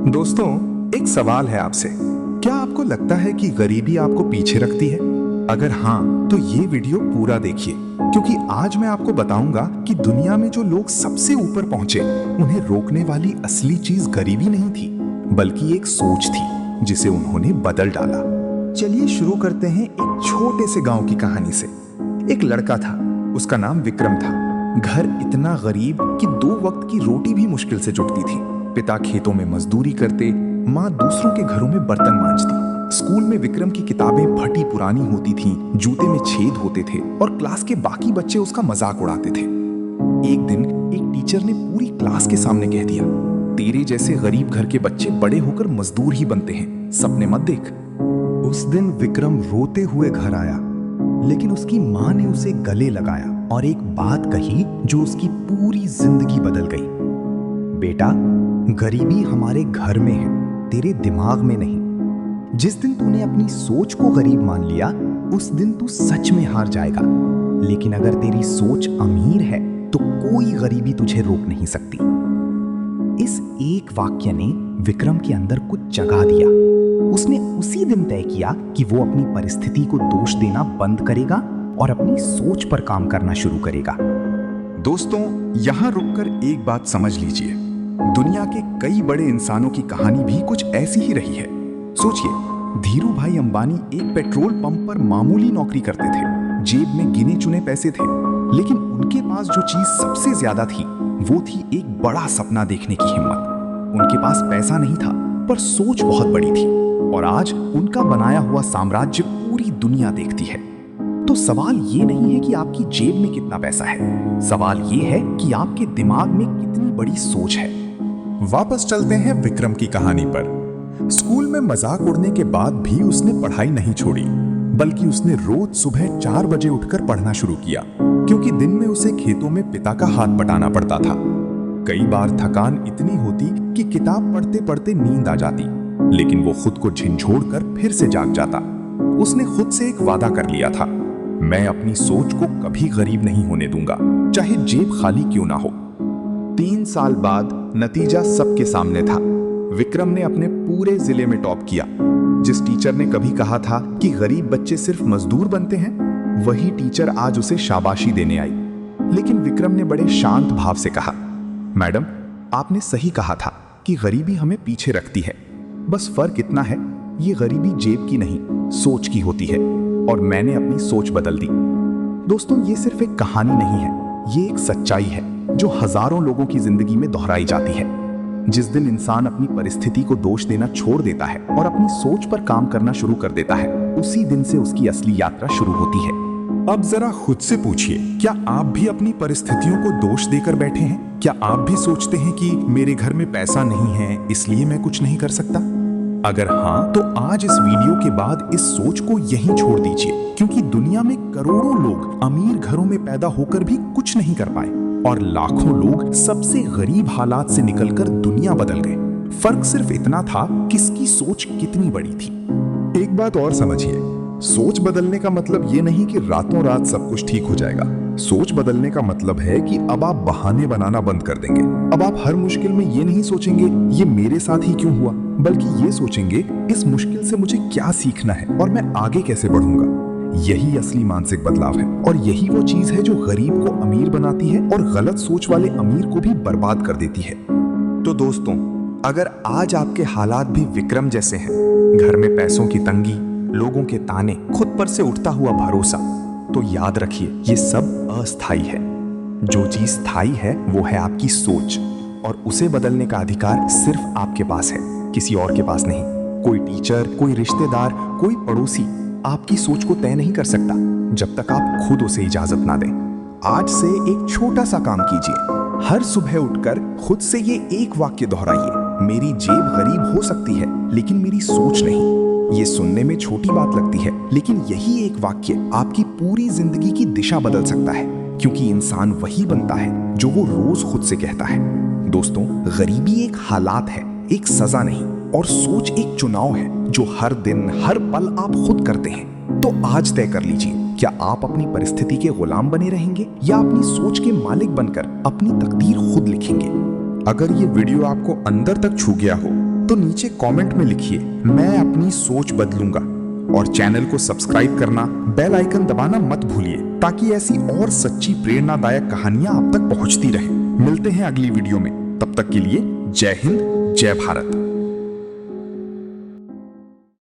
दोस्तों, एक सवाल है आपसे। क्या आपको लगता है कि गरीबी आपको पीछे रखती है? अगर हाँ, तो ये वीडियो पूरा देखिए, क्योंकि आज मैं आपको बताऊंगा कि दुनिया में जो लोग सबसे ऊपर पहुंचे, उन्हें रोकने वाली असली चीज गरीबी नहीं थी, बल्कि एक सोच थी जिसे उन्होंने बदल डाला। चलिए शुरू करते हैं एक छोटे से गांव की कहानी से। एक लड़का था, उसका नाम विक्रम था। घर इतना गरीब कि 2 वक्त की रोटी भी मुश्किल से जुटती थी। पिता खेतों में मजदूरी करते, माँ दूसरों के घरों में बर्तन मांजती। स्कूल में विक्रम की किताबें फटी पुरानी होती थीं, जूते में छेद होते थे और क्लास के बाकी बच्चे उसका मजाक उड़ाते थे। एक दिन एक टीचर ने पूरी क्लास के सामने कह दिया, तेरे जैसे गरीब घर के बच्चे बड़े होकर मजदूर ही बनते हैं, सपने मत देख। उस दिन विक्रम रोते हुए घर आया, लेकिन उसकी माँ ने उसे गले लगाया और एक बात कही जो उसकी पूरी जिंदगी बदल गई। बेटा, गरीबी हमारे घर में है, तेरे दिमाग में नहीं। जिस दिन तूने अपनी सोच को गरीब मान लिया, उस दिन तू सच में हार जाएगा। लेकिन अगर तेरी सोच अमीर है, तो कोई गरीबी तुझे रोक नहीं सकती। इस एक वाक्य ने विक्रम के अंदर कुछ जगा दिया। उसने उसी दिन तय किया कि वो अपनी परिस्थिति को दोष देना बंद करेगा और अपनी सोच पर काम करना शुरू करेगा। दोस्तों, यहां रुककर एक बात समझ लीजिए, दुनिया के कई बड़े इंसानों की कहानी भी कुछ ऐसी ही रही है। सोचिए, धीरू भाई अंबानी एक पेट्रोल पंप पर मामूली नौकरी करते थे। जेब में गिने चुने पैसे थे, लेकिन उनके पास जो चीज सबसे ज्यादा थी, वो थी एक बड़ा सपना देखने की हिम्मत। उनके पास पैसा नहीं था, पर सोच बहुत बड़ी थी, और आज उनका बनाया हुआ साम्राज्य पूरी दुनिया देखती है। तो सवाल ये नहीं है कि आपकी जेब में कितना पैसा है, सवाल ये है कि आपके दिमाग में कितनी बड़ी सोच है। वापस चलते हैं विक्रम की कहानी पर। स्कूल में मजाक उड़ने के बाद भी उसने पढ़ाई नहीं छोड़ी, बल्कि उसने रोज सुबह 4 बजे उठकर पढ़ना शुरू किया, क्योंकि दिन में उसे खेतों में पिता का हाथ बटाना पड़ता था। कई बार थकान इतनी होती कि किताब पढ़ते पढ़ते नींद आ जाती, लेकिन वो खुद को झिंझोड़कर फिर से जाग जाता। उसने खुद से एक वादा कर लिया था, मैं अपनी सोच को कभी गरीब नहीं होने दूंगा, चाहे जेब खाली क्यों ना हो। 3 साल बाद नतीजा सबके सामने था। विक्रम ने अपने पूरे जिले में टॉप किया। जिस टीचर ने कभी कहा था कि गरीब बच्चे सिर्फ मजदूर बनते हैं, वही टीचर आज उसे शाबाशी देने आई। लेकिन विक्रम ने बड़े शांत भाव से कहा, मैडम, आपने सही कहा था कि गरीबी हमें पीछे रखती है। बस फर्क इतना है, ये गरीबी जेब की नहीं, सोच की होती है, और मैंने अपनी सोच बदल दी। दोस्तों, ये सिर्फ एक कहानी नहीं है, ये एक सच्चाई है जो हजारों लोगों की जिंदगी में दोहराई जाती है। जिस दिन इंसान अपनी परिस्थिति को दोष देना छोड़ देता है और अपनी सोच पर काम करना शुरू कर देता है, उसी दिन से उसकी असली यात्रा शुरू होती है। अब जरा खुद से पूछिए, क्या आप भी अपनी परिस्थितियों को दोष देकर बैठे हैं? क्या आप भी सोचते हैं कि मेरे घर में पैसा नहीं है, इसलिए मैं कुछ नहीं कर सकता? अगर हाँ, तो आज इस वीडियो के बाद इस सोच को यहीं छोड़ दीजिए, क्योंकि दुनिया में करोड़ों लोग अमीर घरों में पैदा होकर भी कुछ नहीं कर पाए, और लाखों लोग सबसे गरीब हालात से निकलकर दुनिया बदल गए। फर्क सिर्फ इतना था किसकी सोच कितनी बड़ी थी। एक बात और समझिए, सोच बदलने का मतलब ये नहीं कि रातों रात सब कुछ ठीक हो जाएगा। सोच बदलने का मतलब है कि अब आप बहाने बनाना बंद कर देंगे। अब आप हर मुश्किल में ये नहीं सोचेंगे ये मेरे साथ ही क्यों हुआ, बल्कि ये सोचेंगे इस मुश्किल से मुझे क्या सीखना है और मैं आगे कैसे बढ़ूंगा। यही असली मानसिक बदलाव है, और यही वो चीज है जो गरीब को अमीर बनाती है और गलत सोच वाले अमीर को भी बर्बाद कर देती है। तो दोस्तों, अगर आज आपके हालात भी विक्रम जैसे हैं, घर में पैसों की तंगी, लोगों के ताने, खुद पर से उठता हुआ भरोसा, तो याद रखिए, ये सब अस्थायी है। जो चीज स्थायी है वो है आपकी सोच, और उसे बदलने का अधिकार सिर्फ आपके पास है, किसी और के पास नहीं। कोई टीचर, कोई रिश्तेदार, कोई पड़ोसी आपकी सोच को तय नहीं कर सकता जब तक आप खुद उसे इजाजत ना दें। आज से एक छोटा सा काम कीजिए, हर सुबह उठकर खुद से ये एक वाक्य दोहराइए, मेरी जेब गरीब हो सकती है, लेकिन मेरी सोच नहीं। ये सुनने में छोटी बात लगती है, लेकिन यही एक वाक्य आपकी पूरी जिंदगी की दिशा बदल सकता है, क्योंकि इंसान वही बनता है जो वो रोज खुद से कहता है। दोस्तों, गरीबी एक हालात है, एक सजा नहीं, और सोच एक चुनाव है जो हर दिन हर पल आप खुद करते हैं। तो आज तय कर लीजिए, क्या आप अपनी परिस्थिति के गुलाम बने रहेंगे या अपनी सोच के मालिक बनकर अपनी तकदीर खुद लिखेंगे। अगर ये वीडियो आपको अंदर तक छू गया हो तो नीचे कमेंट में लिखिए मैं अपनी सोच बदलूंगा। और चैनल को सब्सक्राइब करना, बेल आइकन दबाना मत भूलिए ताकि ऐसी और सच्ची प्रेरणादायक कहानियां आप तक पहुंचती रहें। मिलते हैं अगली वीडियो में, तब तक के लिए जय हिंद, जय भारत।